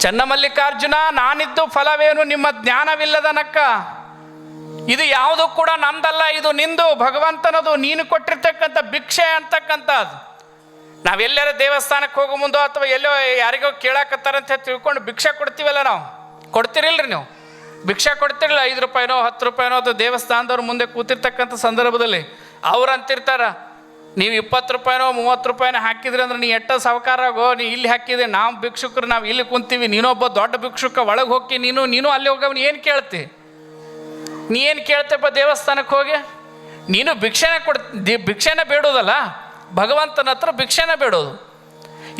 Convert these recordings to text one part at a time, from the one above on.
ಚನ್ನಮಲ್ಲಿಕಾರ್ಜುನ, ನಾನಿದ್ದು ಫಲವೇನು ನಿಮ್ಮ ಜ್ಞಾನವಿಲ್ಲದ ನಕ್ಕ. ಇದು ಯಾವುದು ಕೂಡ ನಮ್ದಲ್ಲ, ಇದು ನಿಂದು, ಭಗವಂತನದು. ನೀನು ಕೊಟ್ಟಿರ್ತಕ್ಕಂಥ ಭಿಕ್ಷೆ ಅಂತಕ್ಕಂಥದ್ದು. ನಾವೆಲ್ಲರ ದೇವಸ್ಥಾನಕ್ಕೆ ಹೋಗೋ ಮುಂದೋ ಅಥವಾ ಎಲ್ಲೋ ಯಾರಿಗೋ ಕೇಳಾಕತ್ತಾರಂತ ತಿಳ್ಕೊಂಡು ಭಿಕ್ಷೆ ಕೊಡ್ತೀವಲ್ಲ, ನಾವು ಕೊಡ್ತಿರಿಲ್ರಿ? ನೀವು ಭಿಕ್ಷೆ ಕೊಡ್ತಿರಲಿಲ್ಲ? 5 ರೂಪಾಯಿನೋ 10 ರೂಪಾಯಿನೋ ಅಥವಾ ದೇವಸ್ಥಾನದವ್ರ ಮುಂದೆ ಕೂತಿರ್ತಕ್ಕಂಥ ಸಂದರ್ಭದಲ್ಲಿ ಅವ್ರು ಅಂತಿರ್ತಾರ, ನೀವು 20 ರೂಪಾಯಿನೋ 30 ರೂಪಾಯಿನೋ ಹಾಕಿದ್ರಿ ಅಂದ್ರೆ ನೀ ಎಟ್ಟ ಸಾವುಕಾರಾಗೋ, ನೀ ಇಲ್ಲಿ ಹಾಕಿದೆ, ನಾವು ಭಿಕ್ಷುಕರು ನಾವು ಇಲ್ಲಿ ಕುಂತೀವಿ, ನೀನೊಬ್ಬ ದೊಡ್ಡ ಭಿಕ್ಷುಕ ಒಳಗೆ ಹೋಗಿ ನೀನು ಅಲ್ಲಿ ಹೋಗವನು ಏನು ಕೇಳ್ತಿ? ನೀ ಏನು ಕೇಳ್ತೇಪ್ಪ ದೇವಸ್ಥಾನಕ್ಕೆ ಹೋಗಿ? ನೀನು ಭಿಕ್ಷೆನ ಬೇಡೋದಲ್ಲ, ಭಗವಂತನ ಹತ್ರ ಭಿಕ್ಷೆನ ಬೇಡೋದು.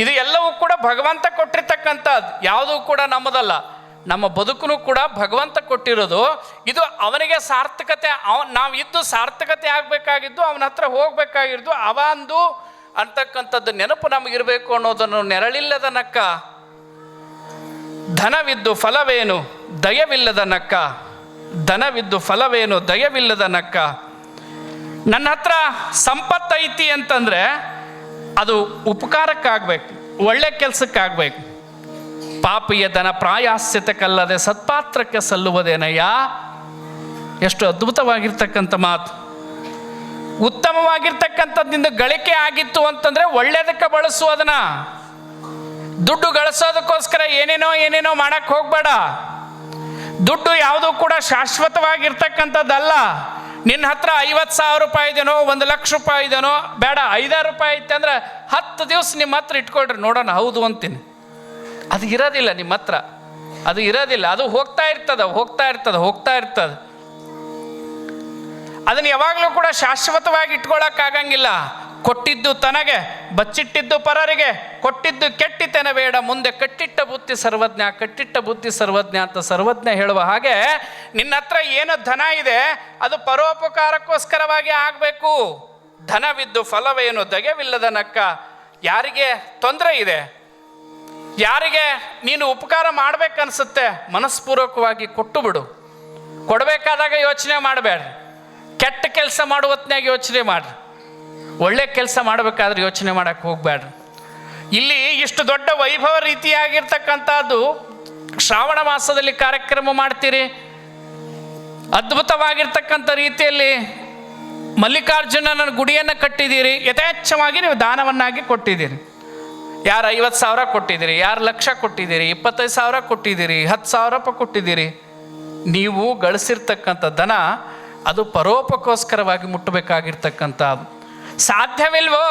ಇದು ಎಲ್ಲವೂ ಕೂಡ ಭಗವಂತ ಕೊಟ್ಟಿರ್ತಕ್ಕಂಥದ್ದು, ಯಾವುದೂ ಕೂಡ ನಮ್ಮದಲ್ಲ. ನಮ್ಮ ಬದುಕು ಕೂಡ ಭಗವಂತ ಕೊಟ್ಟಿರೋದು. ಇದು ಅವನಿಗೆ ಸಾರ್ಥಕತೆ, ನಾವಿದ್ದು ಸಾರ್ಥಕತೆ ಆಗಬೇಕಾಗಿದ್ದು, ಅವನ ಹತ್ರ ಹೋಗಬೇಕಾಗಿದ್ದು ಅವಂದು ಅಂತಕ್ಕಂಥದ್ದು ನೆನಪು ನಮಗಿರಬೇಕು ಅನ್ನೋದನ್ನು ನೆರಳಿಲ್ಲದ ನಕ್ಕ. ಧನವಿದ್ದು ಫಲವೇನು ದಯವಿಲ್ಲದ ನಕ್ಕ. ಧನವಿದ್ದು ಫಲವೇನು ದಯವಿಲ್ಲದ ನಕ್ಕ. ನನ್ನ ಹತ್ರ ಸಂಪತ್ತೈತಿ ಅಂತಂದರೆ ಅದು ಉಪಕಾರಕ್ಕಾಗಬೇಕು, ಒಳ್ಳೆ ಕೆಲಸಕ್ಕಾಗಬೇಕು. ಪಾಪಿಯ ಧನ ಪ್ರಾಯಾಸ್ಯತೆ ಕಲ್ಲದೆ ಸತ್ಪಾತ್ರಕ್ಕೆ ಸಲ್ಲುವುದೇನಯ್ಯ. ಎಷ್ಟು ಅದ್ಭುತವಾಗಿರ್ತಕ್ಕಂಥ ಮಾತು. ಉತ್ತಮವಾಗಿರ್ತಕ್ಕಂಥದ್ದಿಂದ ಗಳಿಕೆ ಆಗಿತ್ತು ಅಂತಂದರೆ ಒಳ್ಳೆಯದಕ್ಕೆ ಬಳಸು ಅದನ್ನು. ದುಡ್ಡು ಗಳಿಸೋದಕ್ಕೋಸ್ಕರ ಏನೇನೋ ಮಾಡಕ್ಕೆ ಹೋಗಬೇಡ. ದುಡ್ಡು ಯಾವುದೂ ಕೂಡ ಶಾಶ್ವತವಾಗಿರ್ತಕ್ಕಂಥದ್ದಲ್ಲ. ನಿನ್ನ ಹತ್ರ 50,000 ರೂಪಾಯಿ ಇದೆನೋ, 1 ಲಕ್ಷ ರೂಪಾಯಿ ಇದೆನೋ, ಬೇಡ 5,000 ರೂಪಾಯಿ ಐತೆ ಅಂದ್ರೆ 10 ದಿವಸ ನಿಮ್ಮ ಹತ್ರ ಇಟ್ಕೊಳ್ರಿ, ನೋಡೋಣ ಹೌದು ಅಂತೀನಿ. ಅದು ಇರೋದಿಲ್ಲ ನಿಮ್ಮ ಹತ್ರ, ಅದು ಇರೋದಿಲ್ಲ. ಅದು ಹೋಗ್ತಾ ಇರ್ತದೆ. ಅದನ್ನು ಯಾವಾಗಲೂ ಕೂಡ ಶಾಶ್ವತವಾಗಿ ಇಟ್ಕೊಳ್ಳೋಕ್ಕಾಗಂಗಿಲ್ಲ. ಕೊಟ್ಟಿದ್ದು ತನಗೆ, ಬಚ್ಚಿಟ್ಟಿದ್ದು ಪರರಿಗೆ, ಕೊಟ್ಟಿದ್ದು ಕೆಟ್ಟಿತನ ಬೇಡ, ಮುಂದೆ ಕಟ್ಟಿಟ್ಟ ಬುದ್ಧಿ ಸರ್ವಜ್ಞ ಅಂತ ಸರ್ವಜ್ಞ ಹೇಳುವ ಹಾಗೆ ನಿನ್ನ ಹತ್ರ ಏನು ಧನ ಇದೆ ಅದು ಪರೋಪಕಾರಕ್ಕೋಸ್ಕರವಾಗಿ ಆಗಬೇಕು. ಧನವಿದ್ದು ಫಲವೇನು ದಯವಿಲ್ಲದ ನಕ್ಕ. ಯಾರಿಗೆ ತೊಂದರೆ ಇದೆ, ಯಾರಿಗೆ ನೀನು ಉಪಕಾರ ಮಾಡ್ಬೇಕನ್ಸುತ್ತೆ, ಮನಸ್ಪೂರ್ವಕವಾಗಿ ಕೊಟ್ಟು ಬಿಡು. ಕೊಡಬೇಕಾದಾಗ ಯೋಚನೆ ಮಾಡಬೇಡ್ರಿ. ಕೆಟ್ಟ ಕೆಲಸ ಮಾಡುವ ಹೊತ್ನಾಗ ಯೋಚನೆ ಮಾಡ್ರಿ. ಒಳ್ಳೆ ಕೆಲಸ ಮಾಡಬೇಕಾದ್ರೆ ಯೋಚನೆ ಮಾಡಕ್ಕೆ ಹೋಗಬೇಡ್ರಿ. ಇಲ್ಲಿ ಇಷ್ಟು ದೊಡ್ಡ ವೈಭವ ರೀತಿಯಾಗಿರ್ತಕ್ಕಂಥದ್ದು ಶ್ರಾವಣ ಮಾಸದಲ್ಲಿ ಕಾರ್ಯಕ್ರಮ ಮಾಡ್ತೀರಿ. ಅದ್ಭುತವಾಗಿರ್ತಕ್ಕಂಥ ರೀತಿಯಲ್ಲಿ ಮಲ್ಲಿಕಾರ್ಜುನನ ಗುಡಿಯನ್ನು ಕಟ್ಟಿದ್ದೀರಿ. ಯಥೇಚ್ಛವಾಗಿ ನೀವು ದಾನವನ್ನಾಗಿ ಕೊಟ್ಟಿದ್ದೀರಿ. ಯಾರು 50,000 ಕೊಟ್ಟಿದ್ದೀರಿ, ಯಾರು 1,00,000 ಕೊಟ್ಟಿದ್ದೀರಿ, 25,000 ಕೊಟ್ಟಿದ್ದೀರಿ, 10,000 ರೂಪಾಯಿ ಕೊಟ್ಟಿದ್ದೀರಿ. ನೀವು ಗಳಿಸಿರ್ತಕ್ಕಂಥ ಧನ ಅದು ಪರೋಪಕ್ಕೋಸ್ಕರವಾಗಿ ಮುಟ್ಟಬೇಕಾಗಿರ್ತಕ್ಕಂಥದ್ದು. ಸಾಧ್ಯವಿಲ್ವೋ?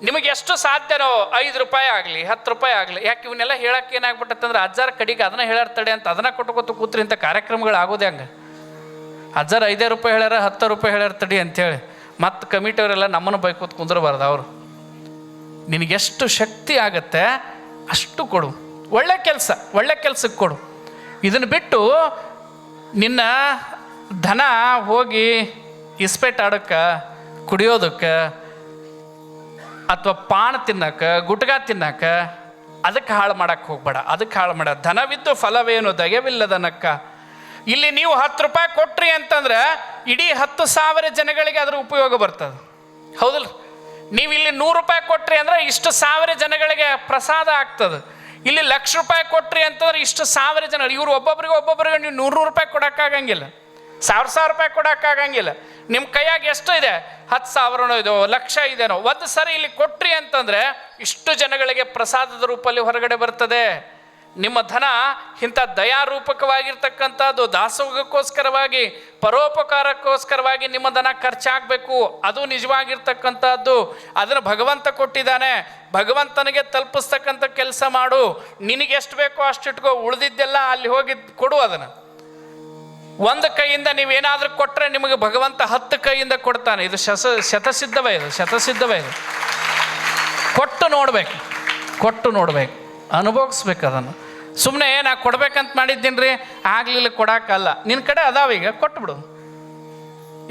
ನಿಮಗೆ ಎಷ್ಟು ಸಾಧ್ಯನೋ 5 ರೂಪಾಯಿ ಆಗಲಿ 10 ರೂಪಾಯಿ ಆಗಲಿ. ಯಾಕೆ ಇವನ್ನೆಲ್ಲ ಹೇಳಕ್ಕೆ ಏನಾಗ್ಬಿಟ್ಟಂದ್ರೆ ಅಜ್ಜಾರ ಕಡೆಗೆ ಅದನ್ನ ಹೇಳಾರ್ತಡೆ ಅಂತ ಅದನ್ನ ಕೊಟ್ಕೋತ ಕೂತ್ರಿ ಅಂತ ಕಾರ್ಯಕ್ರಮಗಳು ಆಗೋದೇ ಹಂಗೆ. ಅಜ್ಜಾರ 5 ರೂಪಾಯಿ ಹೇಳ್ಯಾರ 10 ರೂಪಾಯಿ ಹೇಳ್ಯಾರ ತಡಿ ಅಂಥೇಳಿ ಮತ್ತು ಕಮಿಟಿಯವರೆಲ್ಲ ನಮ್ಮನ್ನು ಬೈಕೋತ ಕುಂದ್ರಬಾರ್ದು. ಅವರು ನಿನಗೆಷ್ಟು ಶಕ್ತಿ ಆಗತ್ತೆ ಅಷ್ಟು ಕೊಡು. ಒಳ್ಳೆ ಕೆಲಸಕ್ಕೆ ಕೊಡು. ಇದನ್ನು ಬಿಟ್ಟು ನಿನ್ನ ಧನ ಹೋಗಿ ಇಸ್ಪೇಟ್ ಆಡೋಕ್ಕೆ, ಕುಡಿಯೋದಕ್ಕೆ, ಅಥವಾ ಪಾನ್ ತಿನ್ನಕ್ಕೆ, ಗುಟ್ಕಾ ತಿನ್ನಕ್ಕೆ, ಅದಕ್ಕೆ ಹಾಳು ಮಾಡಕ್ಕೆ ಹೋಗ್ಬೇಡ. ಧನವಿದ್ದು ಫಲವೇನು ದಯವಿಲ್ಲದ ನಕ್ಕ. ಇಲ್ಲಿ ನೀವು 10 ರೂಪಾಯಿ ಕೊಟ್ರಿ ಅಂತಂದ್ರೆ ಇಡೀ 10,000 ಜನಗಳಿಗೆ ಅದರ ಉಪಯೋಗ ಬರ್ತದೆ. ಹೌದಲ್ಲ? ನೀವು ಇಲ್ಲಿ 100 ರೂಪಾಯಿ ಕೊಟ್ರಿ ಅಂದ್ರೆ ಇಷ್ಟು 1000 ಜನಗಳಿಗೆ ಪ್ರಸಾದ ಆಗ್ತದೆ. ಇಲ್ಲಿ 1,00,000 ರೂಪಾಯಿ ಕೊಟ್ರಿ ಅಂತಂದ್ರೆ ಇಷ್ಟು 1000 ಜನ. ಇವ್ರು ಒಬ್ಬೊಬ್ಬರಿಗೆ ನೀವು 100 ರೂಪಾಯಿ ಕೊಡೋಕ್ಕಾಗಂಗಿಲ್ಲ, 1,000 ರೂಪಾಯಿ ಕೊಡೋಕ್ಕಾಗಂಗಿಲ್ಲ. ನಿಮ್ಮ ಕೈಯಾಗ ಎಷ್ಟು ಇದೆ? 10,000 ಇದೋ, 1,00,000 ಇದೆನೋ. ಒಂದು ಸರಿ ಇಲ್ಲಿ ಕೊಟ್ರಿ ಅಂತಂದರೆ ಇಷ್ಟು ಜನಗಳಿಗೆ ಪ್ರಸಾದದ ರೂಪದಲ್ಲಿ ಹೊರಗಡೆ ಬರ್ತದೆ. ನಿಮ್ಮ ಧನ ಇಂಥ ದಯಾರೂಪಕವಾಗಿರ್ತಕ್ಕಂಥದ್ದು, ದಾಸೋಹಕ್ಕೋಸ್ಕರವಾಗಿ, ಪರೋಪಕಾರಕ್ಕೋಸ್ಕರವಾಗಿ ನಿಮ್ಮ ಧನ ಖರ್ಚಾಗಬೇಕು. ಅದು ನಿಜವಾಗಿರ್ತಕ್ಕಂಥದ್ದು. ಅದನ್ನು ಭಗವಂತ ಕೊಟ್ಟಿದ್ದಾನೆ. ಭಗವಂತನಿಗೆ ತಲುಪಿಸ್ತಕ್ಕಂಥ ಕೆಲಸ ಮಾಡು. ನಿನಗೆ ಎಷ್ಟು ಬೇಕೋ ಅಷ್ಟು ಇಟ್ಕೋ, ಉಳಿದಿದ್ದೆಲ್ಲ ಅಲ್ಲಿ ಹೋಗಿ ಕೊಡು. ಅದನ್ನು ಒಂದು ಕೈಯಿಂದ ನೀವೇನಾದರೂ ಕೊಟ್ಟರೆ ನಿಮಗೆ ಭಗವಂತ 10 ಕೈಯಿಂದ ಕೊಡ್ತಾನೆ. ಇದು ಶತಸಿದ್ಧವೇ ಇದು. ಕೊಟ್ಟು ನೋಡ್ಬೇಕು, ಅನುಭವಿಸ್ಬೇಕು. ಅದನ್ನು ಸುಮ್ಮನೆ ನಾ ಕೊಡ್ಬೇಕಂತ ಮಾಡಿದ್ದೀನಿ ರೀ ಆಗಲಿಲ್ಲ ಕೊಡೋಕ್ಕಲ್ಲ. ನಿನ್ನ ಕಡೆ ಅದಾವೀಗ ಕೊಟ್ಬಿಡು.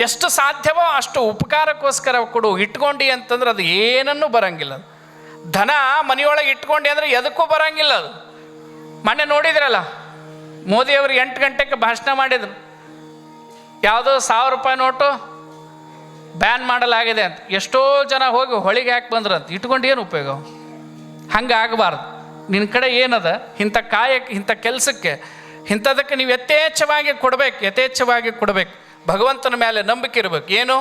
ಎಷ್ಟು ಸಾಧ್ಯವೋ ಅಷ್ಟು ಉಪಕಾರಕ್ಕೋಸ್ಕರ ಕೊಡು. ಇಟ್ಕೊಂಡು ಅಂತಂದ್ರೆ ಅದು ಏನನ್ನೂ ಬರಂಗಿಲ್ಲ. ಧನ ಮನೆಯೊಳಗೆ ಇಟ್ಕೊಂಡು ಅಂದರೆ ಎದಕ್ಕೂ ಬರಂಗಿಲ್ಲ. ಅದು ಮೊನ್ನೆ ನೋಡಿದ್ರಲ್ಲ, ಮೋದಿಯವರು 8 ಗಂಟೆಗೆ ಭಾಷಣ ಮಾಡಿದ್ರು. ಯಾವುದೋ 1,000 ರೂಪಾಯಿ ನೋಟು ಬ್ಯಾನ್ ಮಾಡಲಾಗಿದೆ ಅಂತ. ಎಷ್ಟೋ ಜನ ಹೋಗಿ ಹೊಳಿಗೆ ಹಾಕಿ ಬಂದ್ರಂತ. ಇಟ್ಕೊಂಡು ಏನು ಉಪಯೋಗ? ಹಂಗೆ ಆಗಬಾರ್ದು. ನಿನ್ನ ಕಡೆ ಏನದ ಇಂಥ ಕಾಯಕ್ಕೆ, ಇಂಥ ಕೆಲಸಕ್ಕೆ, ಇಂಥದಕ್ಕೆ ನೀವು ಯಥೇಚ್ಛವಾಗಿ ಕೊಡಬೇಕು. ಭಗವಂತನ ಮೇಲೆ ನಂಬಿಕೆ ಇರಬೇಕು. ಏನು?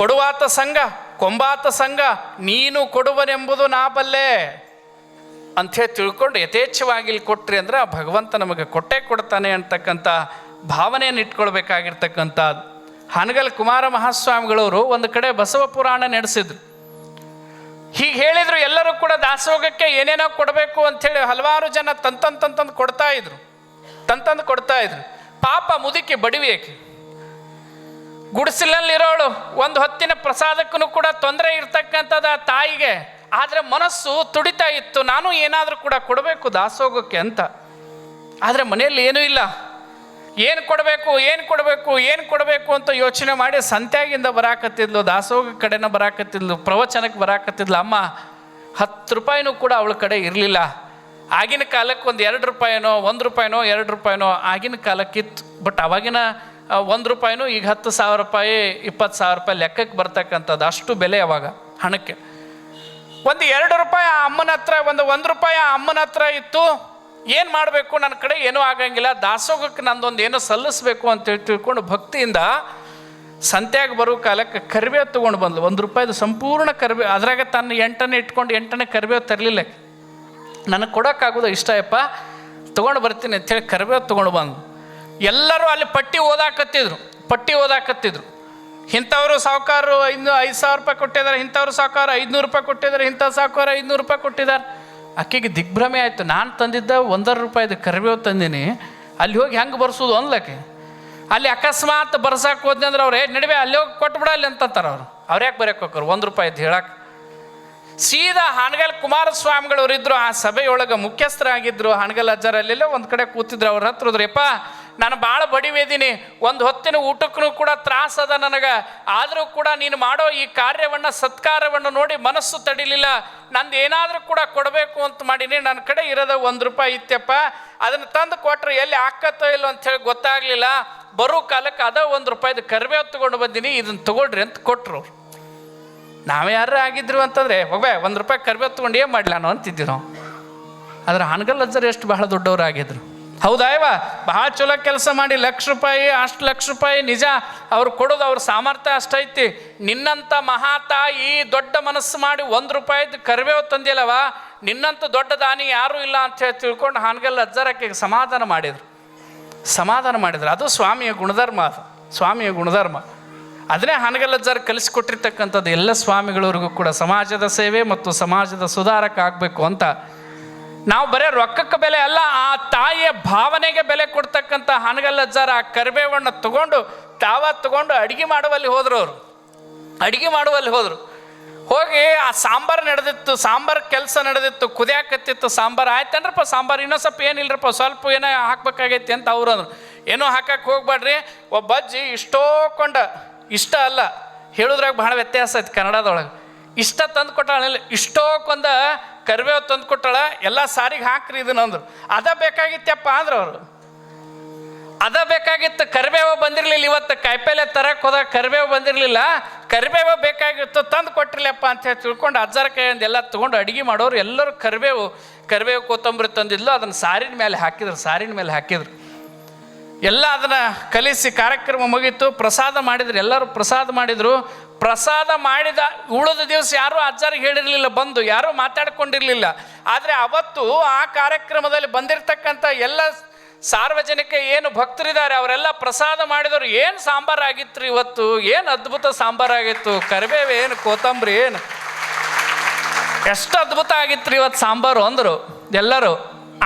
ಕೊಡುವಾತ ಸಂಘ ಕೊಂಬಾತ ಸಂಘ, ನೀನು ಕೊಡುವನೆಂಬುದು ನಾ ಬಲ್ಲೆ ಅಂಥೇಳಿ ತಿಳ್ಕೊಂಡು ಯಥೇಚ್ಛವಾಗಿ ಇಲ್ಲಿ ಕೊಟ್ರಿ ಅಂದ್ರೆ ಆ ಭಗವಂತ ನಮಗೆ ಕೊಟ್ಟೇ ಕೊಡ್ತಾನೆ ಅಂತಕ್ಕಂಥ ಭಾವನೆಯನ್ನು ಇಟ್ಕೊಳ್ಬೇಕಾಗಿರ್ತಕ್ಕಂಥ ಹಾನಗಲ್ ಕುಮಾರ ಮಹಾಸ್ವಾಮಿಗಳವರು ಒಂದು ಕಡೆ ಬಸವ ಪುರಾಣ ನಡೆಸಿದ್ರು. ಹೀಗೆ ಹೇಳಿದ್ರು, ಎಲ್ಲರೂ ಕೂಡ ದಾಸೋಗಕ್ಕೆ ಏನೇನೋ ಕೊಡಬೇಕು ಅಂಥೇಳಿ ಹಲವಾರು ಜನ ತಂತಂದು ಕೊಡ್ತಾ ಇದ್ರು. ಪಾಪ ಮುದುಕಿ ಬಡಿವೇಕೆ, ಗುಡಿಸಲಲ್ಲಿರೋಳು, ಒಂದು ಹೊತ್ತಿನ ಪ್ರಸಾದಕ್ಕೂ ಕೂಡ ತೊಂದರೆ ಇರ್ತಕ್ಕಂಥದ್ದು ಆ ತಾಯಿಗೆ. ಆದರೆ ಮನಸ್ಸು ತುಡಿತಾ ಇತ್ತು, ನಾನು ಏನಾದರೂ ಕೂಡ ಕೊಡಬೇಕು ದಾಸೋಗಕ್ಕೆ ಅಂತ. ಆದರೆ ಮನೆಯಲ್ಲಿ ಏನೂ ಇಲ್ಲ. ಏನು ಕೊಡಬೇಕು ಅಂತ ಯೋಚನೆ ಮಾಡಿ ಸಂತ್ಯಾಗಿಂದ ಬರಾಕತ್ತಿದ್ಲು, ದಾಸೋಗ ಕಡೆನ ಬರಾಕತ್ತಿದ್ಲು, ಪ್ರವಚನಕ್ಕೆ ಬರಾಕತ್ತಿದ್ಲು. ಅಮ್ಮ 10 ರೂಪಾಯಿನೂ ಕೂಡ ಅವಳ ಕಡೆ ಇರಲಿಲ್ಲ. ಆಗಿನ ಕಾಲಕ್ಕೆ ಒಂದು 2 ರೂಪಾಯಿನೋ 1 ರೂಪಾಯಿನೋ 2 ರೂಪಾಯಿನೋ ಆಗಿನ ಕಾಲಕ್ಕಿತ್ತು. ಬಟ್ ಅವಾಗಿನ 1 ರೂಪಾಯಿನೂ ಈಗ 10,000 ರೂಪಾಯಿ 20,000 ರೂಪಾಯಿ ಲೆಕ್ಕಕ್ಕೆ ಬರ್ತಕ್ಕಂಥದ್ದು, ಅಷ್ಟು ಬೆಲೆ ಅವಾಗ ಹಣಕ್ಕೆ. ಒಂದು 2 ರೂಪಾಯಿ ಆ ಅಮ್ಮನ ಹತ್ರ, ಒಂದು 1 ರೂಪಾಯಿ ಆ ಅಮ್ಮನ ಹತ್ರ ಇತ್ತು. ಏನು ಮಾಡಬೇಕು, ನನ್ನ ಕಡೆ ಏನೂ ಆಗಂಗಿಲ್ಲ, ದಾಸೋಗಕ್ಕೆ ನಂದೊಂದು ಏನೋ ಸಲ್ಲಿಸ್ಬೇಕು ಅಂತೇಳಿ ತಿಳ್ಕೊಂಡು ಭಕ್ತಿಯಿಂದ ಸಂತ್ಯಾಗ ಬರೋ ಕಾಲಕ್ಕೆ ಕರಿಬೇವು ತೊಗೊಂಡು ಬಂದ್ಲು. 1 ರೂಪಾಯಿದು ಸಂಪೂರ್ಣ ಕರಿಬೇವು, ಅದ್ರಾಗ ತನ್ನ 8ನೇ ಇಟ್ಕೊಂಡು 8ನೇ ಕರಿಬೇವು ತರಲಿಲ್ಲ. ನನಗೆ ಕೊಡೋಕ್ಕಾಗೋದು ಇಷ್ಟಯಪ್ಪ, ತೊಗೊಂಡು ಬರ್ತೀನಿ ಅಂಥೇಳಿ ಕರಿಬೇವು ತೊಗೊಂಡು ಬಂದು ಎಲ್ಲರೂ ಅಲ್ಲಿ ಪಟ್ಟಿ ಓದಾಕತ್ತಿದ್ರು. ಇಂಥವ್ರು ಸಾಹುಕಾರರು 5,000 ರೂಪಾಯಿ ಕೊಟ್ಟಿದ್ದಾರೆ, ಇಂಥವ್ರು ಸಾಹುಕಾರ 500 ರೂಪಾಯಿ ಕೊಟ್ಟಿದ್ದಾರೆ, ಇಂಥ ಸಾಹುಕಾರ 500 ರೂಪಾಯಿ ಕೊಟ್ಟಿದ್ದಾರೆ. ಆಕೆಗೆ ದಿಗ್ಭ್ರಮೆ ಆಯಿತು. ನಾನು ತಂದಿದ್ದ 1 ರೂಪಾಯಿದು ಕರಿಬೇವು ತಂದೀನಿ, ಅಲ್ಲಿ ಹೋಗಿ ಹೆಂಗೆ ಬರ್ಸೋದು ಅನ್ಲಕ್ಕೆ. ಅಲ್ಲಿ ಅಕಸ್ಮಾತ್ ಬರ್ಸಕ್ಕೆ ಹೋದ್ನಿ ಅಂದ್ರೆ ಅವ್ರು ನಡುವೆ ಅಲ್ಲಿ ಹೋಗಿ ಕೊಟ್ಬಿಡ ಅಲ್ಲಿ ಅಂತಾರೆ ಅವ್ರು ಯಾಕೆ ಬರೋಕೆ ಹೋಗೋರು 1 ರೂಪಾಯಿದು ಹೇಳಕ್ಕೆ. ಸೀದಾ ಹಾನಗಲ್ ಕುಮಾರಸ್ವಾಮಿಗಳವ್ರು ಇದ್ದರು, ಆ ಸಭೆಯೊಳಗೆ ಮುಖ್ಯಸ್ಥರಾಗಿದ್ದರು. ಹಾನಗಲ್ ಅಜ್ಜರಲ್ಲೆಲ್ಲ ಒಂದು ಕಡೆ ಕೂತಿದ್ರು. ಅವ್ರ ಹತ್ರ ಹೋದ್ರಪ್ಪ, ನಾನು ಭಾಳ ಬಡಿವೇದೀನಿ, ಒಂದು ಹೊತ್ತಿನ ಊಟಕ್ಕೂ ಕೂಡ ತ್ರಾಸದ ನನಗೆ, ಆದರೂ ಕೂಡ ನೀನು ಮಾಡೋ ಈ ಸತ್ಕಾರ್ಯವನ್ನು ನೋಡಿ ಮನಸ್ಸು ತಡಿಲಿಲ್ಲ. ನಂದು ಏನಾದರೂ ಕೂಡ ಕೊಡಬೇಕು ಅಂತ ಮಾಡೀನಿ, ನನ್ನ ಕಡೆ ಇರೋದು 1 ರೂಪಾಯಿ ಇತ್ತಪ್ಪ, ಅದನ್ನು ತಂದು ಕೊಟ್ಟರೆ ಎಲ್ಲಿ ಹಾಕತ್ತೋ ಇಲ್ಲೋ ಅಂಥೇಳಿ ಗೊತ್ತಾಗಲಿಲ್ಲ. ಬರೋ ಕಾಲಕ್ಕೆ ಅದ 1 ರೂಪಾಯಿದು ಕರಿಬೇವು ತೊಗೊಂಡು ಬಂದೀನಿ, ಇದನ್ನು ತೊಗೊಳ್ರಿ ಅಂತ ಕೊಟ್ಟರು. ನಾವು ಯಾರು ಆಗಿದ್ರು ಅಂತಂದರೆ ಹೋಗ್ಬೇ 1 ರೂಪಾಯಿ ಕರಿಬೇವು ತೊಗೊಂಡು ಏನು ಮಾಡಲಿ ನಾನು ಅಂತಿದ್ದೀವಿ ನಾವು. ಆದರೆ ಹಾನಗಲ್ ಅಜ್ಜರು ಎಷ್ಟು ಬಹಳ ದೊಡ್ಡವರು ಆಗಿದ್ರು. ಹೌದಾ ಇವ ಭಾಳ ಚಲೋ ಕೆಲಸ ಮಾಡಿ 1,00,000 ರೂಪಾಯಿ, ಅಷ್ಟು 1,00,000 ರೂಪಾಯಿ ನಿಜ ಅವ್ರು ಕೊಡೋದು, ಅವ್ರ ಸಾಮರ್ಥ್ಯ ಅಷ್ಟೈತಿ. ನಿನ್ನಂಥ ಮಹಾತಾಯಿ ದೊಡ್ಡ ಮನಸ್ಸು ಮಾಡಿ 1 ರೂಪಾಯಿದು ಕರಿಬೇವು ತಂದಿಲ್ಲವ, ನಿನ್ನಂಥ ದೊಡ್ಡ ದಾನಿ ಯಾರೂ ಇಲ್ಲ ಅಂಥೇಳಿ ತಿಳ್ಕೊಂಡು ಹಾನಗಲ್ ಅಜ್ಜರಕ್ಕೆ ಸಮಾಧಾನ ಮಾಡಿದ್ರು. ಅದು ಸ್ವಾಮಿಯ ಗುಣಧರ್ಮ. ಅದನ್ನೇ ಹಾನಗಲ್ ಅಜ್ಜರು ಕಲಿಸಿಕೊಟ್ಟಿರ್ತಕ್ಕಂಥದ್ದು ಎಲ್ಲ ಸ್ವಾಮಿಗಳವ್ರಿಗೂ ಕೂಡ ಸಮಾಜದ ಸೇವೆ ಮತ್ತು ಸಮಾಜದ ಸುಧಾರಕ ಆಗಬೇಕು ಅಂತ. ನಾವು ಬರೀ ರೊಕ್ಕಕ್ಕೆ ಬೆಲೆ ಅಲ್ಲ, ಆ ತಾಯಿಯ ಭಾವನೆಗೆ ಬೆಲೆ ಕೊಡ್ತಕ್ಕಂಥ ಹಾನಗಲ್ ಅಜ್ಜರ ಆ ಕರಿಬೇವನ್ನು ತಗೊಂಡು ಅಡುಗೆ ಮಾಡುವಲ್ಲಿ ಹೋದರು. ಹೋಗಿ ಆ ಸಾಂಬಾರು ಕೆಲಸ ನಡೆದಿತ್ತು, ಕುದಿಯಾಕತ್ತಿತ್ತು. ಸಾಂಬಾರು ಆಯ್ತನ್ರಪ್ಪ, ಸಾಂಬಾರು ಇನ್ನೂ ಸ್ವಲ್ಪ ಏನಿಲ್ಲರಪ್ಪ, ಸ್ವಲ್ಪ ಏನೋ ಹಾಕ್ಬೇಕಾಗೈತಿ ಅಂತ ಅವ್ರು ಅಂದರು. ಏನೋ ಹಾಕಕ್ಕೆ ಹೋಗ್ಬೇಡ್ರಿ, ಒಬ್ಬ ಅಜ್ಜಿ ಇಷ್ಟ ಅಲ್ಲ ಹೇಳೋದ್ರಾಗ ಭಾಳ ವ್ಯತ್ಯಾಸ ಐತಿ ಕನ್ನಡದೊಳಗೆ. ಇಷ್ಟ ತಂದು ಕೊಟ್ಟಾಳಿಲ್ಲ, ಇಷ್ಟೋಕೊಂದ ಕರಿಬೇವು ತಂದು ಕೊಟ್ಟಾಳ, ಎಲ್ಲ ಸಾರಿಗೆ ಹಾಕ್ರಿ ಇದನ್ನ ಅಂದರು. ಅದ ಬೇಕಾಗಿತ್ತಪ್ಪ ಅಂದ್ರೆ ಅವರು, ಅದ ಬೇಕಾಗಿತ್ತು, ಕರಿಬೇವು ಬಂದಿರಲಿಲ್ಲ. ಇವತ್ತು ಕಾಯಿಪಲ್ಲೆ ತರಕ್ಕೆ ಹೋದಾಗ ಕರಿಬೇವು ಬಂದಿರಲಿಲ್ಲ, ಕರಿಬೇವು ಬೇಕಾಗಿತ್ತು, ತಂದು ಕೊಟ್ಟಿರ್ಲಪ್ಪ ಅಂತ ಹೇಳಿ ತಿಳ್ಕೊಂಡು ಅಜ್ಜರ ಕೈಯಿಂದ ಎಲ್ಲ ತೊಗೊಂಡು ಅಡುಗೆ ಮಾಡೋರು ಎಲ್ಲರೂ ಕರಿಬೇವು ಕೊತ್ತಂಬರಿ ತಂದಿದ್ಲು. ಅದನ್ನು ಸಾರಿನ ಮೇಲೆ ಹಾಕಿದ್ರು. ಎಲ್ಲ ಅದನ್ನು ಕಲಿಸಿ ಕಾರ್ಯಕ್ರಮ ಮುಗೀತು. ಪ್ರಸಾದ ಮಾಡಿದ್ರು, ಎಲ್ಲರೂ ಪ್ರಸಾದ ಮಾಡಿದರು. ಪ್ರಸಾದ ಮಾಡಿದ ಉಳಿದ ದಿವಸ ಯಾರೂ ಅಜ್ಜರಿಗೆ ಹೇಳಿರಲಿಲ್ಲ, ಬಂದು ಯಾರೂ ಮಾತಾಡ್ಕೊಂಡಿರಲಿಲ್ಲ. ಆದರೆ ಅವತ್ತು ಆ ಕಾರ್ಯಕ್ರಮದಲ್ಲಿ ಬಂದಿರತಕ್ಕಂಥ ಎಲ್ಲ ಸಾರ್ವಜನಿಕ ಏನು ಭಕ್ತರಿದ್ದಾರೆ ಅವರೆಲ್ಲ ಪ್ರಸಾದ ಮಾಡಿದವರು, ಏನು ಸಾಂಬಾರಾಗಿತ್ತು ರೀ ಇವತ್ತು, ಏನು ಅದ್ಭುತ ಸಾಂಬಾರಾಗಿತ್ತು, ಕರಿಬೇವು ಏನು, ಕೊತ್ತಂಬರಿ ಏನು, ಎಷ್ಟು ಅದ್ಭುತ ಆಗಿತ್ತು ರೀ ಇವತ್ತು ಸಾಂಬಾರು ಅಂದರು ಎಲ್ಲರೂ.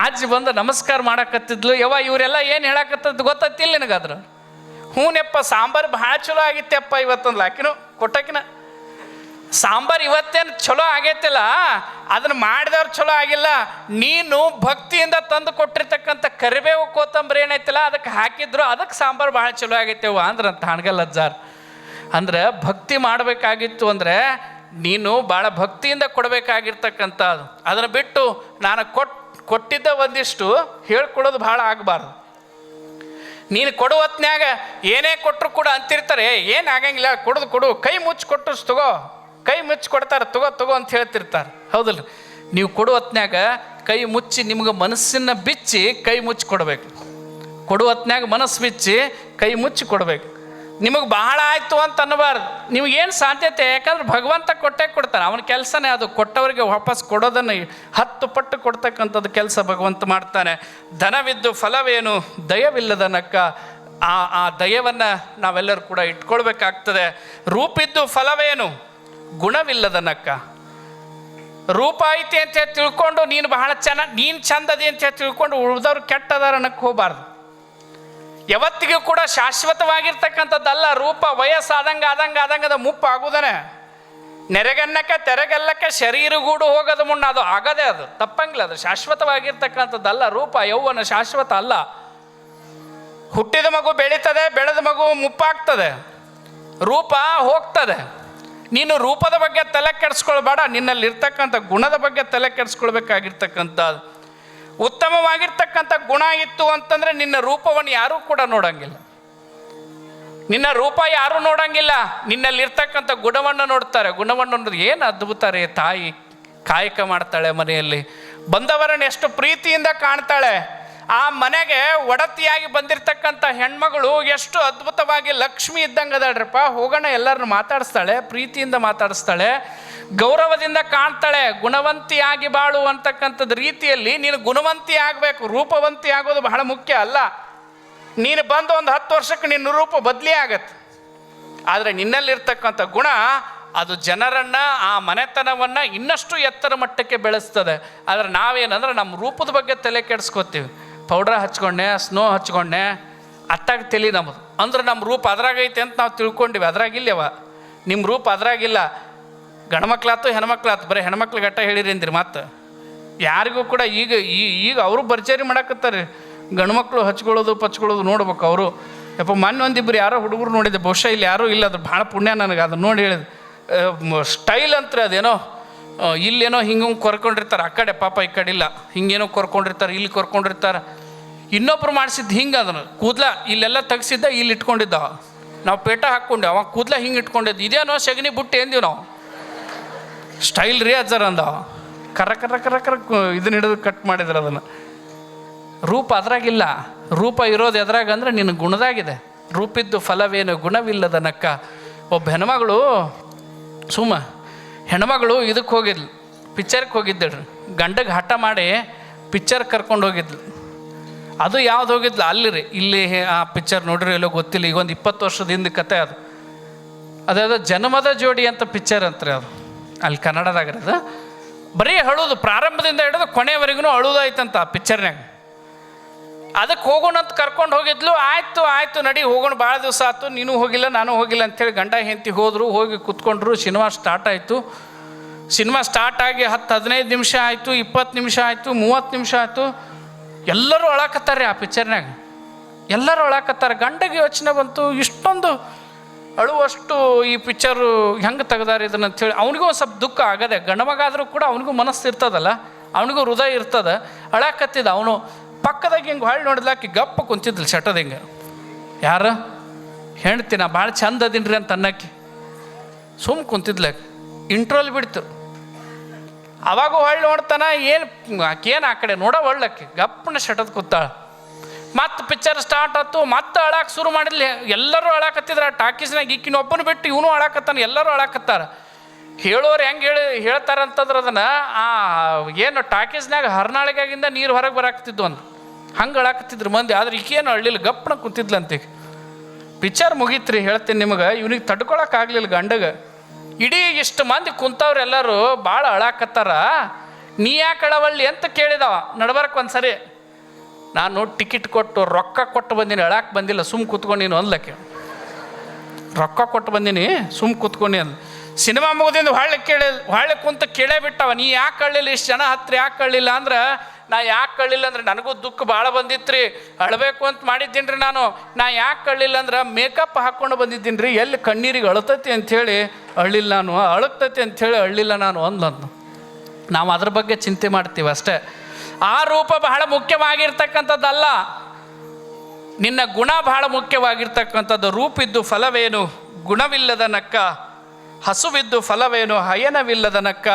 ಅಜ್ಜಿ ಬಂದು ನಮಸ್ಕಾರ ಮಾಡಕತ್ತಿದ್ಲು. ಇವರೆಲ್ಲ ಏನು ಹೇಳಕತ್ತದ್ದು ಗೊತ್ತಿಲ್ಲ ನಿನಗಾದ್ರು. ಹ್ಞೂನಪ್ಪ, ಸಾಂಬಾರು ಭಾಳ ಚಲೋ ಆಗಿತ್ತಪ್ಪ ಇವತ್ತೊಂದು ಕೊಟ್ಟಕಿನ ಸಾಂಬಾರು ಇವತ್ತೇನು ಚಲೋ ಆಗೈತಿಲ್ಲ, ಅದನ್ನು ಮಾಡಿದವ್ರು ಚಲೋ ಆಗಿಲ್ಲ, ನೀನು ಭಕ್ತಿಯಿಂದ ತಂದು ಕೊಟ್ಟಿರ್ತಕ್ಕಂಥ ಕರಿಬೇವು ಕೊತ್ತಂಬರಿ ಏನೈತಿಲ್ಲ ಅದಕ್ಕೆ ಹಾಕಿದ್ರು, ಅದಕ್ಕೆ ಸಾಂಬಾರು ಭಾಳ ಚಲೋ ಆಗೈತೆವ ಅಂದ್ರಂತ ಹಾನಗಲ್ ಅಜ್ಜಾರ್. ಅಂದ್ರೆ ಭಕ್ತಿ ಮಾಡಬೇಕಾಗಿತ್ತು ಅಂದರೆ ನೀನು ಭಾಳ ಭಕ್ತಿಯಿಂದ ಕೊಡಬೇಕಾಗಿರ್ತಕ್ಕಂಥದ್ದು. ಅದನ್ನು ಬಿಟ್ಟು ನಾನು ಕೊಟ್ಟಿದ್ದ ಒಂದಿಷ್ಟು ಹೇಳ್ಕೊಡೋದು ಭಾಳ ಆಗಬಾರ್ದು. ನೀನು ಕೊಡು ಹೊತ್ನ್ಯಾಗ ಏನೇ ಕೊಟ್ಟರು ಕೂಡ ಅಂತಿರ್ತಾರೆ, ಏನು ಆಗಂಗಿಲ್ಲ, ಕೊಡು, ಕೈ ಮುಚ್ಚಿ ಕೊಟ್ಟು ಕೈ ಮುಚ್ಚಿ ಕೊಡ್ತಾರೆ, ತಗೋ ಅಂತ ಹೇಳ್ತಿರ್ತಾರೆ. ಹೌದಲ್ಲ? ನೀವು ಕೊಡು ಹೊತ್ನ್ಯಾಗ ಕೈ ಮುಚ್ಚಿ ನಿಮ್ಗೆ ಮನಸ್ಸನ್ನು ಬಿಚ್ಚಿ ಕೈ ಮುಚ್ಚಿ ಕೊಡಬೇಕು. ಕೊಡುವ ಹೊತ್ನ್ಯಾಗ ಮನಸ್ಸು ಬಿಚ್ಚಿ ಕೈ ಮುಚ್ಚಿ ಕೊಡಬೇಕು. ನಿಮಗೆ ಬಹಳ ಆಯಿತು ಅಂತ ಅನ್ನಬಾರ್ದು. ನಿಮಗೇನು ಸಾಧ್ಯತೆ, ಯಾಕಂದ್ರೆ ಭಗವಂತ ಕೊಟ್ಟೇ ಕೊಡ್ತಾನೆ. ಅವನ ಕೆಲಸನೇ ಅದು, ಕೊಟ್ಟವರಿಗೆ ವಾಪಸ್ ಕೊಡೋದನ್ನು 10 ಪಟ್ಟು ಕೊಡ್ತಕ್ಕಂಥದ್ದು ಕೆಲಸ ಭಗವಂತ ಮಾಡ್ತಾನೆ. ಧನವಿದ್ದು ಫಲವೇನು ದಯವಿಲ್ಲದ ನಕ್ಕ. ಆ ದಯವನ್ನು ನಾವೆಲ್ಲರೂ ಕೂಡ ಇಟ್ಕೊಳ್ಬೇಕಾಗ್ತದೆ. ರೂಪಿದ್ದು ಫಲವೇನು ಗುಣವಿಲ್ಲದ ನಕ್ಕ. ರೂಪ ಐತಿ ಅಂತ ತಿಳ್ಕೊಂಡು ನೀನು ಬಹಳ ನೀನು ಚಂದದಿ ಅಂತ ತಿಳ್ಕೊಂಡು ಉಳಿದವ್ರು ಕೆಟ್ಟದಾರ ಅನ್ನಕ್ಕೆ ಹೋಗಬಾರ್ದು. ಯಾವತ್ತಿಗೂ ಕೂಡ ಶಾಶ್ವತವಾಗಿರ್ತಕ್ಕಂಥದ್ದಲ್ಲ ರೂಪ. ವಯಸ್ಸಾದಂಗೆ ಆದಂಗದ ಮುಪ್ಪು ಆಗುದಾನೆ. ನೆರೆಗನ್ನಕ್ಕೆ ತೆರೆಗಲ್ಲಕ್ಕೆ ಶರೀರಗೂಡು ಹೋಗೋದು ಮುನ್ನ ಅದು ಆಗದೆ, ಅದು ತಪ್ಪಂಗಿಲ್ಲ. ಅದು ಶಾಶ್ವತವಾಗಿರ್ತಕ್ಕಂಥದ್ದಲ್ಲ ರೂಪ. ಯೌವನ ಶಾಶ್ವತ ಅಲ್ಲ. ಹುಟ್ಟಿದ ಮಗು ಬೆಳೀತದೆ, ಬೆಳೆದ ಮಗು ಮುಪ್ಪಾಗ್ತದೆ, ರೂಪ ಹೋಗ್ತದೆ. ನೀನು ರೂಪದ ಬಗ್ಗೆ ತಲೆ ಕೆಡಿಸ್ಕೊಳ್ಬೇಡ, ನಿನ್ನಲ್ಲಿರ್ತಕ್ಕಂಥ ಗುಣದ ಬಗ್ಗೆ ತಲೆ ಕೆಡಿಸ್ಕೊಳ್ಬೇಕಾಗಿರ್ತಕ್ಕಂಥದ್ದು. ಉತ್ತಮವಾಗಿರ್ತಕ್ಕಂಥ ಗುಣ ಇತ್ತು ಅಂತಂದರೆ ನಿನ್ನ ರೂಪವನ್ನು ಯಾರೂ ಕೂಡ ನೋಡಂಗಿಲ್ಲ. ನಿನ್ನ ರೂಪ ಯಾರೂ ನೋಡಂಗಿಲ್ಲ, ನಿನ್ನಲ್ಲಿರ್ತಕ್ಕಂಥ ಗುಣವನ್ನು ನೋಡ್ತಾರೆ. ಗುಣವನ್ನು ನೋಡಿದ್ರೆ ಏನು ಅದ್ಭುತ ರೀ, ತಾಯಿ ಕಾಯಕ ಮಾಡ್ತಾಳೆ, ಮನೆಯಲ್ಲಿ ಬಂದವರನ್ನು ಎಷ್ಟು ಪ್ರೀತಿಯಿಂದ ಕಾಣ್ತಾಳೆ. ಆ ಮನೆಗೆ ಒಡತಿಯಾಗಿ ಬಂದಿರತಕ್ಕಂಥ ಹೆಣ್ಮಗಳು ಎಷ್ಟು ಅದ್ಭುತವಾಗಿ ಲಕ್ಷ್ಮಿ ಇದ್ದಂಗೆ ಅದಾಳ್ರಪ್ಪ. ಹೋಗೋಣ ಎಲ್ಲರನ್ನು ಮಾತಾಡಿಸ್ತಾಳೆ, ಪ್ರೀತಿಯಿಂದ ಮಾತಾಡಿಸ್ತಾಳೆ, ಗೌರವದಿಂದ ಕಾಣ್ತಾಳೆ. ಗುಣವಂತಿಯಾಗಿ ಬಾಳು ಅಂತಕ್ಕಂಥದ್ದು ರೀತಿಯಲ್ಲಿ ನೀನು ಗುಣವಂತಿ ಆಗಬೇಕು. ರೂಪವಂತಿ ಆಗೋದು ಬಹಳ ಮುಖ್ಯ ಅಲ್ಲ. ನೀನು ಬಂದು ಒಂದು 10 ವರ್ಷಕ್ಕೆ ನಿನ್ನ ರೂಪ ಬದಲಿ ಆಗತ್ತೆ. ಆದರೆ ನಿನ್ನಲ್ಲಿರ್ತಕ್ಕಂಥ ಗುಣ ಅದು ಜನರನ್ನು, ಆ ಮನೆತನವನ್ನು ಇನ್ನಷ್ಟು ಎತ್ತರ ಮಟ್ಟಕ್ಕೆ ಬೆಳೆಸ್ತದೆ. ಆದರೆ ನಾವೇನಂದ್ರೆ ನಮ್ಮ ರೂಪದ ಬಗ್ಗೆ ತಲೆ ಕೆಡಿಸ್ಕೋತೀವಿ. ಪೌಡ್ರ್ ಹಚ್ಕೊಂಡೆ, ಸ್ನೋ ಹಚ್ಕೊಂಡೆ, ಅಟ್ಟಾಗಿ ತಲೆ ನಮ್ಮದು ಅಂದ್ರೆ ನಮ್ಮ ರೂಪ ಅದ್ರಾಗೈತೆ ಅಂತ ನಾವು ತಿಳ್ಕೊಂಡಿವಿ. ಅದ್ರಾಗಿಲ್ಲವ, ನಿಮ್ಮ ರೂಪ ಅದ್ರಾಗಿಲ್ಲ. ಗಂಡ್ಮಕ್ಳಾತು ಹೆಣ್ಮಕ್ಳಾತು, ಬರೀ ಹೆಣ್ಮಕ್ಳಿಗೆ ಅಟ್ಟ ಹೇಳಿರಿ ಅಂದಿರಿ. ಮತ್ತು ಯಾರಿಗೂ ಕೂಡ ಈಗ ಅವರು ಭರ್ಜರಿ ಮಾಡಕತ್ತಾರೆ. ಗಂಡ್ಮಕ್ಳು ಹಚ್ಕೊಳ್ಳೋದು ಪಚ್ಕೊಳ್ಳೋದು ನೋಡ್ಬೇಕು ಅವರು. ಯಪ್ಪ ಮೊನ್ನೆ ಒಂದಿಬ್ಬರು ಯಾರೋ ಹುಡುಗರು ನೋಡಿದೆ, ಬಹುಶಃ ಇಲ್ಲಿ ಯಾರೂ ಇಲ್ಲ. ಅದು ಭಾಳ ಪುಣ್ಯ ನನಗೆ. ಅದನ್ನು ನೋಡಿ ಹೇಳಿದೆ, ಸ್ಟೈಲ್ ಅಂತಾರೆ ಅದೇನೋ. ಇಲ್ಲೇನೋ ಹಿಂಗೆ ಕೊರ್ಕೊಂಡಿರ್ತಾರೆ, ಆ ಕಡೆ ಪಾಪ ಈ ಕಡೆ ಇಲ್ಲ, ಹಿಂಗೇನೋ ಕೊರ್ಕೊಂಡಿರ್ತಾರೆ, ಇಲ್ಲಿ ಕೊರ್ಕೊಂಡಿರ್ತಾರೆ. ಇನ್ನೊಬ್ರು ಮಾಡಿಸಿದ್ದು ಹಿಂಗೆ, ಅದನ್ನು ಕೂದಲ ಇಲ್ಲೆಲ್ಲ ತೆಗ್ಸಿದ್ದ, ಇಲ್ಲಿ ಇಟ್ಕೊಂಡಿದ್ದ. ನಾವು ಪೇಟ ಹಾಕ್ಕೊಂಡೆ, ಅವ ಕೂದಲ ಹಿಂಗೆ ಇಟ್ಕೊಂಡಿದ್ದು. ಇದೇನೋ ಸಗಣಿ ಬುಟ್ಟಿ ಎಂದೀವಿ ನಾವು. ಸ್ಟೈಲ್ ರೀ ಅಜ್ಜರ ಅಂದ. ಕರ್ರ ಇದನ್ನ ಹಿಡಿದು ಕಟ್ ಮಾಡಿದ್ರೆ ಅದನ್ನು. ರೂಪ ಅದ್ರಾಗಿಲ್ಲ. ರೂಪ ಇರೋದು ಎದ್ರಾಗ ಅಂದ್ರೆ ನಿನ್ನ ಗುಣದಾಗಿದೆ. ರೂಪಿದ್ದು ಫಲವೇನು ಗುಣವಿಲ್ಲದ ನಕ್ಕ. ಒಬ್ಬ ಹೆಣ್ಮಗಳು ಹೆಣ್ಮಗಳು ಇದಕ್ಕೆ ಹೋಗಿದ್ಲು, ಪಿಕ್ಚರ್ಗೆ ಹೋಗಿದ್ದಳ್ರಿ. ಗಂಡಗೆ ಹಠ ಮಾಡಿ ಪಿಕ್ಚರ್ ಕರ್ಕೊಂಡು ಹೋಗಿದ್ಲು. ಅದು ಯಾವ್ದು ಹೋಗಿದ್ಲು ಅಲ್ಲಿ ರೀ, ಇಲ್ಲಿ ಆ ಪಿಕ್ಚರ್ ನೋಡ್ರಿ ಎಲ್ಲೋ ಗೊತ್ತಿಲ್ಲ. ಈಗ ಒಂದು 20 ವರ್ಷದ ಹಿಂದೆ ಕತೆ ಅದು. ಅದಾದ ಜನ್ಮದ ಜೋಡಿ ಅಂತ ಪಿಕ್ಚರ್ ಅಂತ್ರಿ ಅದು, ಅಲ್ಲಿ ಕನ್ನಡದಾಗಿರೋದು. ಬರೀ ಅಳುವುದು, ಪ್ರಾರಂಭದಿಂದ ಹಿಡಿದು ಕೊನೆಯವರೆಗೂ ಅಳುವುದಾಯ್ತಂತ ಆ ಪಿಕ್ಚರ್ನಾಗ. ಅದಕ್ಕೆ ಹೋಗೋಣ ಅಂತ ಕರ್ಕೊಂಡು ಹೋಗಿದ್ಲು. ಆಯಿತು ನಡಿ ಹೋಗೋಣ, ಭಾಳ ದಿವಸ ಆಯ್ತು, ನೀನು ಹೋಗಿಲ್ಲ ನಾನು ಹೋಗಿಲ್ಲ ಅಂಥೇಳಿ ಗಂಡ ಹೆಂಡತಿ ಹೋದರು. ಹೋಗಿ ಕೂತ್ಕೊಂಡ್ರು. ಸಿನಿಮಾ ಸ್ಟಾರ್ಟ್ ಆಯಿತು. ಸಿನಿಮಾ ಸ್ಟಾರ್ಟ್ ಆಗಿ 10-15 ನಿಮಿಷ ಆಯಿತು, 20 ನಿಮಿಷ ಆಯಿತು, 30 ನಿಮಿಷ ಆಯಿತು. ಎಲ್ಲರೂ ಅಳಾಕತ್ತಾರೆ ಆ ಪಿಕ್ಚರ್ನಾಗ. ಎಲ್ಲರೂ ಅಳಾಕತ್ತಾರೆ. ಗಂಡಗೆ ಯೋಚನೆ ಬಂತು, ಇಷ್ಟೊಂದು ಅಳುವಷ್ಟು ಈ ಪಿಕ್ಚರು ಹೆಂಗೆ ತೆಗ್ದಾರೆ ಇದನ್ನು ಅಂಥೇಳಿ. ಅವನಿಗೂ ಒಂದು ಸ್ವಲ್ಪ ದುಃಖ ಆಗದೆ. ಗಂಡಮಗಾದರೂ ಕೂಡ ಅವನಿಗೂ ಮನಸ್ಸು ಇರ್ತದಲ್ಲ, ಅವನಿಗೂ ಹೃದಯ ಇರ್ತದೆ. ಅಳಾಕತ್ತಿದ್ದ ಅವನು. ಪಕ್ಕದಾಗ ಹಿಂಗೆ ಹೊಳ್ಳಿ ನೋಡಿದ್ಲಾಕಿ ಗಪ್ಪ ಕುಂತಿದ್ಲು ಶಟದ ಹಿಂಗೆ. ಯಾರು ಹೆಣ್ತಿ, ನಾ ಭಾಳ ಚಂದ ಅದೀನಿ ಅಂತ ಅನ್ನಕ್ಕೆ ಕುಂತಿದ್ಲಾಕಿ. ಇಂಟ್ರೋಲ್ ಬಿಡ್ತು. ಅವಾಗೂ ಹೊಳ್ಳಿ ನೋಡ್ತಾನ, ಆಕೇನು ಆ ಕಡೆ ನೋಡೋ ಒಳ್ಳಕ್ಕೆ ಗಪ್ಪನ ಶಟದ ಕೂತಾಳ. ಮತ್ತು ಪಿಕ್ಚರ್ ಸ್ಟಾರ್ಟ್ ಆಯ್ತು. ಮತ್ತೆ ಅಳಾಕೆ ಶುರು ಮಾಡಿದ್ಲಿ. ಎಲ್ಲರೂ ಅಳಾಕತ್ತಿದ್ರ ಟಾಕೀಸ್ನಾಗ. ಈಕಿನ ಒಬ್ಬನ ಬಿಟ್ಟು ಇವನು ಅಳಾಕತ್ತಾನ, ಎಲ್ಲರೂ ಅಳಾಕತ್ತಾರ. ಹೇಳೋರು ಹೆಂಗೆ ಹೇಳ್ತಾರಂತಂದ್ರೆ ಅದನ್ನು ಏನು ಟಾಕೀಸ್ನಾಗ ಹರ್ನಾಳಿಗಾಗಿಂದ ನೀರು ಹೊರಗೆ ಬರಾಕ್ತಿದ್ವು ಅಂತ ಹಂಗೆ ಅಳಾಕತ್ತಿದ್ರು ಮಂದಿ. ಆದ್ರೆ ಈಕೇನು ಅಳ್ಳಿಲ್ಲ, ಗಪ್ಪನ ಕೂತಿದ್ಲಂತೆ. ಪಿಕ್ಚರ್ ಮುಗೀತ್ರಿ. ಹೇಳ್ತೀನಿ ನಿಮಗೆ, ಇವನಿಗೆ ತಡ್ಕೊಳಕ್ಕಾಗಲಿಲ್ಲ ಗಂಡಗೆ. ಇಡೀ ಇಷ್ಟು ಮಂದಿ ಕುಂತವ್ರೆಲ್ಲರೂ ಭಾಳ ಅಳಾಕತ್ತಾರ, ನೀ ಯಾಕೆ ಅಳವಳ್ಳಿ ಅಂತ ಕೇಳಿದವ ನಡ್ಬರ್ಕ್ ಒಂದ್ಸರಿ. ನಾನು ಟಿಕೆಟ್ ಕೊಟ್ಟು ರೊಕ್ಕ ಕೊಟ್ಟು ಬಂದೀನಿ, ಅಳಾಕೆ ಬಂದಿಲ್ಲ, ಕೂತ್ಕೊಂಡಿನಿ ಅಂದ್ಲಕ್ಕೆ. ರೊಕ್ಕ ಕೊಟ್ಟು ಬಂದೀನಿ, ಕೂತ್ಕೊಂಡು ಅಂದ್. ಸಿನಿಮಾ ಮುಗಿದಿಂದ ಹೊಳ್ಳಿ ಕುಂತ ಕೇಳೇ ಬಿಟ್ಟವ, ನೀ ಯಾಕೆ ಅಳ್ಳಿಲ್ಲ, ಇಷ್ಟು ಜನ ಹತ್ರ ಯಾಕೆ ಅಳ್ಳಿಲ್ಲ ಅಂದ್ರೆ, ನಾ ಯಾಕೆ ಅಳ್ಳಿಲ್ಲ ಅಂದ್ರೆ ನನಗೂ ದುಃಖ ಭಾಳ ಬಂದಿತ್ತು ರೀ, ಅಳಬೇಕು ಅಂತ ಮಾಡಿದ್ದೀನಿ ರೀ ನಾನು. ನಾ ಯಾಕೆ ಅಳ್ಳಿಲ್ಲ ಅಂದ್ರೆ ಮೇಕಪ್ ಹಾಕ್ಕೊಂಡು ಬಂದಿದ್ದೀನಿ ರೀ, ಎಲ್ಲಿ ಕಣ್ಣೀರಿಗೆ ಅಳತೈತಿ ಅಂಥೇಳಿ ಅಳ್ಳಿಲ್ಲ ನಾನು, ಅಳಗ್ತೈತಿ ಅಂಥೇಳಿ ಅಳ್ಳಿಲ್ಲ ನಾನು ಅಂದ್ಲಂತ. ನಾವು ಅದ್ರ ಬಗ್ಗೆ ಚಿಂತೆ ಮಾಡ್ತೀವಿ ಅಷ್ಟೇ. ಆ ರೂಪ ಬಹಳ ಮುಖ್ಯವಾಗಿರ್ತಕ್ಕಂಥದ್ದಲ್ಲ, ನಿನ್ನ ಗುಣ ಬಹಳ ಮುಖ್ಯವಾಗಿರ್ತಕ್ಕಂಥದ್ದು. ರೂಪಿದ್ದು ಫಲವೇನು ಗುಣವಿಲ್ಲದ ನಕ್ಕ, ಹಸುವಿದ್ದು ಫಲವೇನು ಹಯನವಿಲ್ಲದ ನಕ್ಕ.